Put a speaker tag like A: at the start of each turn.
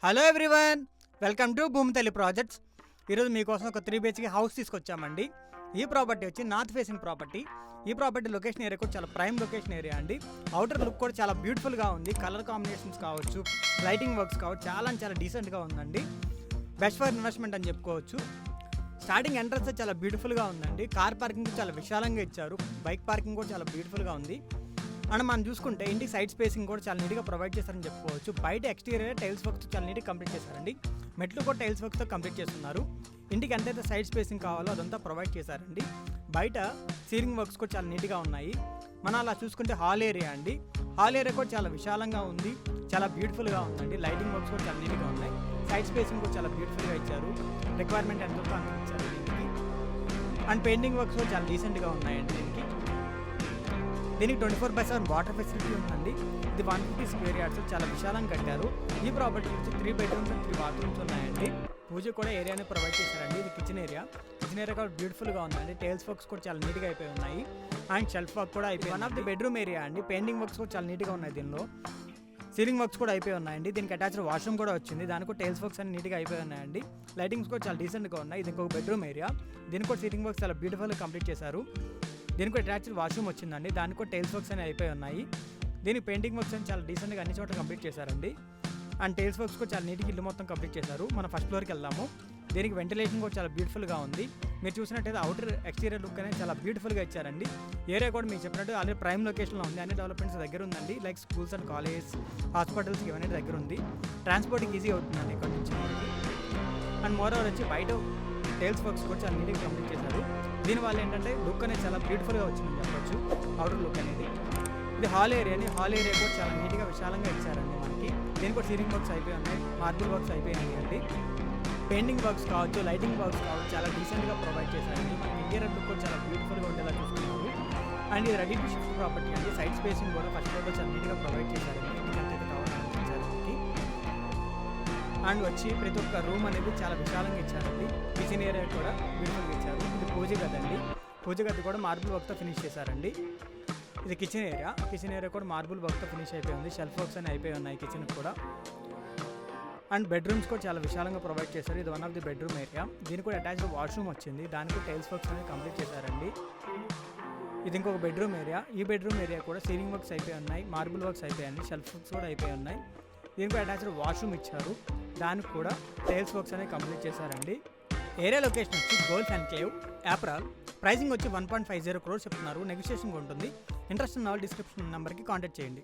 A: Hello everyone, welcome to Bhoomithalli projects. ఈరోజు మీకోసం ఒక 3 BHK హౌస్ తీసుకొచ్చామండి. ఈ ప్రాపర్టీ వచ్చి నార్త్ ఫేసింగ్ ప్రాపర్టీ. ఈ ప్రాపర్టీ లొకేషన్ ఏరియా కూడా చాలా ప్రైమ్ లొకేషన్ ఏరియా అండి. అవుటర్ లుక్ కూడా చాలా బ్యూటిఫుల్గా ఉంది. కలర్ కాంబినేషన్స్ కావచ్చు, లైటింగ్ వర్క్స్ కావచ్చు, చాలా డీసెంట్గా ఉందండి. బెస్ట్ ఫర్ ఇన్వెస్ట్మెంట్ అని చెప్పుకోవచ్చు. స్టార్టింగ్ ఎంట్రన్స్ చాలా బ్యూటిఫుల్గా ఉందండి. కార్ పార్కింగ్ చాలా విశాలంగా ఇచ్చారు. బైక్ పార్కింగ్ కూడా చాలా బ్యూటిఫుల్గా ఉంది. అండ్ మనం చూసుకుంటే ఇంటికి సైడ్ స్పేసింగ్ కూడా చాలా నీట్గా ప్రొవైడ్ చేస్తారని చెప్పుకోవచ్చు. బయట ఎక్స్టీరియర్ టైల్స్ వర్క్స్ చాలా నీట్గా కంప్లీట్ చేశారండి. మెట్లు కూడా టైల్స్ వర్క్తో కంప్లీట్ చేస్తున్నారు. ఇంటికి ఎంతైతే సైడ్ స్పేసింగ్ కావాలో అదంతా ప్రొవైడ్ చేశారండి. బయట సీలింగ్ వర్క్స్ కూడా చాలా నీట్గా ఉన్నాయి. మనం అలా చూసుకుంటే హాల్ ఏరియా అండి. హాల్ ఏరియా కూడా చాలా విశాలంగా ఉంది, చాలా బ్యూటిఫుల్గా ఉందండి. లైటింగ్ వర్క్స్ కూడా చాలా నీట్గా ఉన్నాయి. సైడ్ స్పేసింగ్ కూడా చాలా బ్యూటిఫుల్గా ఇచ్చారు. రిక్వైర్మెంట్ ఎంతో అంత ఇచ్చారు దీనికి. అండ్ పెయింటింగ్ వర్క్స్ కూడా చాలా డీసెంట్గా ఉన్నాయండి. దీనికి 24/7 వాటర్ ఫెసిలిటీ ఉందండి. ఇది 150 స్క్వేర్ యార్డ్స్, చాలా విశాలంగా కట్టారు. ఈ ప్రాపర్టీ నుంచి 3 బెడ్రూమ్స్ అండ్ 3 బాత్రూమ్స్ ఉన్నాయండి. పూజ కూడా ఏరియాని ప్రొవైడ్ చేశారండి. ఇది కిచెన్ ఏరియా కూడా బ్యూటిఫుల్గా ఉందండి. టైల్స్ వర్క్స్ కూడా చాలా నీట్గా అయిపోయి ఉన్నాయి. అండ్ షెల్ఫ్ వర్క్ కూడా అయిపోయి. One of the bedroom area అండి. పెయింటింగ్ వర్క్స్ కూడా చాలా నీట్గా ఉన్నాయి. దీనిలో సీలింగ్ వర్క్స్ కూడా అయిపోయి ఉన్నాయండి. దీనికి అటాచ్డ్ వాష్రూమ్ కూడా వచ్చింది. దానికి కూడా టైల్స్ వర్క్స్ అన్ని నీట్గా అయిపోయి ఉన్నాయండి. లైటింగ్స్ కూడా చాలా డీసెంట్గా ఉన్నాయి. ఇది ఇంకొక బెడ్రూమ్ ఏరియా. దీనికి కూడా సీలింగ్ వర్క్స్ చాలా బ్యూటిఫుల్గా కంప్లీట్ చేశారు. దీనికి అటాచ్డ్ వాష్రూమ్ వచ్చిందండి. దానికి కూడా టైల్స్ వర్క్స్ అనేవి అయిపోయి ఉన్నాయి. దీనికి పెయింటింగ్ వర్క్స్ అని చాలా డీసెంట్గా అన్ని చోట్ల కంప్లీట్ చేశారండి. అండ్ టైల్స్ వర్క్స్ కూడా చాలా నీట్గా ఇల్లు మొత్తం కంప్లీట్ చేశారు. మనం ఫస్ట్ ఫ్లోర్కి వెళ్దాము. దీనికి వెంటిలేషన్ కూడా చాలా బ్యూటిఫుల్గా ఉంది. మీరు చూసినట్టయితే అవుటర్ ఎక్స్టీరియర్ లుక్ అనేది చాలా బ్యూటిఫుల్గా ఇచ్చారండి. ఏరియా కూడా మీకు చెప్పినట్టు ఆల్రెడీ ప్రైమ్ లొకేషన్లో ఉంది. అన్ని డెవలప్మెంట్స్ దగ్గర ఉందండి. Like schools and colleges, hospitals ఇవన్నీ దగ్గర ఉంది. ట్రాన్స్పోర్టింగ్ ఈజీ అవుతుందండి ఇక్కడ నుంచి. అండ్ మోరోవర్ వచ్చి బయట టైల్స్ వర్క్స్ కూడా చాలా నీట్గా కంప్లీట్ చేశారు. దీనివల్ల ఏంటంటే లుక్ అనేది చాలా బ్యూటిఫుల్గా వచ్చిందని చెప్పొచ్చు. అవుటర్ లుక్ అనేది. ఇది హాల్ ఏరియాని. హాల్ ఏరియా కూడా చాలా నీట్గా విశాలంగా ఇచ్చారండి మనకి. దీనికి కూడా సీలింగ్ వర్క్స్ అయిపోయి ఉన్నాయి. మార్బుల్ వర్క్స్ అయిపోయినాయి అండి. పెయింటింగ్ వర్క్స్ కావచ్చు, లైటింగ్ వర్క్స్ కావచ్చు, చాలా డీసెంట్గా ప్రొవైడ్ చేశారండి. మనకి ఇంటీరియర్ లుక్ కూడా చాలా బ్యూటిఫుల్గా ఉండేలా చూస్తున్నారు. అండ్ ఇది రెడీ టు షిఫ్ట్ ప్రాపర్టీ అండి. సైడ్ స్పేసింగ్ కూడా ఫస్ట్ ఫ్లోర్లో చాలా నీట్గా ప్రొవైడ్ చేశారండి. ఇంటికి కావాలని మనకి. అండ్ వచ్చి ప్రతి ఒక్క రూమ్ అనేది చాలా విశాలంగా ఇచ్చారండి. కిచెన్ ఏరియా కూడా బ్యూటిఫుల్గా ఇచ్చారు. ఇది పూజ గది అండి. పూజ గది కూడా మార్బుల్ వర్క్తో ఫినిష్ చేశారండి. ఇది కిచెన్ ఏరియా కూడా మార్బుల్ వర్క్తో ఫినిష్ అయిపోయి ఉంది. షెల్ఫ్ వర్క్స్ అని అయిపోయి ఉన్నాయి కిచెన్ కూడా. అండ్ బెడ్రూమ్స్ కూడా చాలా విశాలంగా ప్రొవైడ్ చేశారు. ఇది one of the bedroom area. దీనికి కూడా అటాచ్డ్ వాష్రూమ్ వచ్చింది. దానికి టైల్స్ వర్క్స్ అనేది కంప్లీట్ చేశారండి. ఇది ఇంకొక బెడ్రూమ్ ఏరియా. ఈ బెడ్రూమ్ ఏరియా కూడా సీలింగ్ వర్క్స్ అయిపోయి ఉన్నాయి. మార్బుల్ వర్క్స్ అయిపోయాయి. షెల్ఫ్ వర్క్స్ కూడా అయిపోయి ఉన్నాయి. దీనికి అటాచ్డ్ వాష్రూమ్ ఇచ్చారు. దానికి కూడా టైల్స్ వర్క్స్ అనేది కంప్లీట్ చేశారండి. ఏరియా లొకేషన్ వచ్చి గోల్ఫ్ ఎన్క్లేవ్, ఏప్రిల్. ప్రైసింగ్ వచ్చి 1.50 crores చెప్తున్నారు. నెగోషియేషన్ ఉంటుంది. ఇంట్రెస్ట్ ఉన్న వాళ్ళు డిస్క్రిప్షన్ నెంబర్కి కాంటాక్ట్ చేయండి.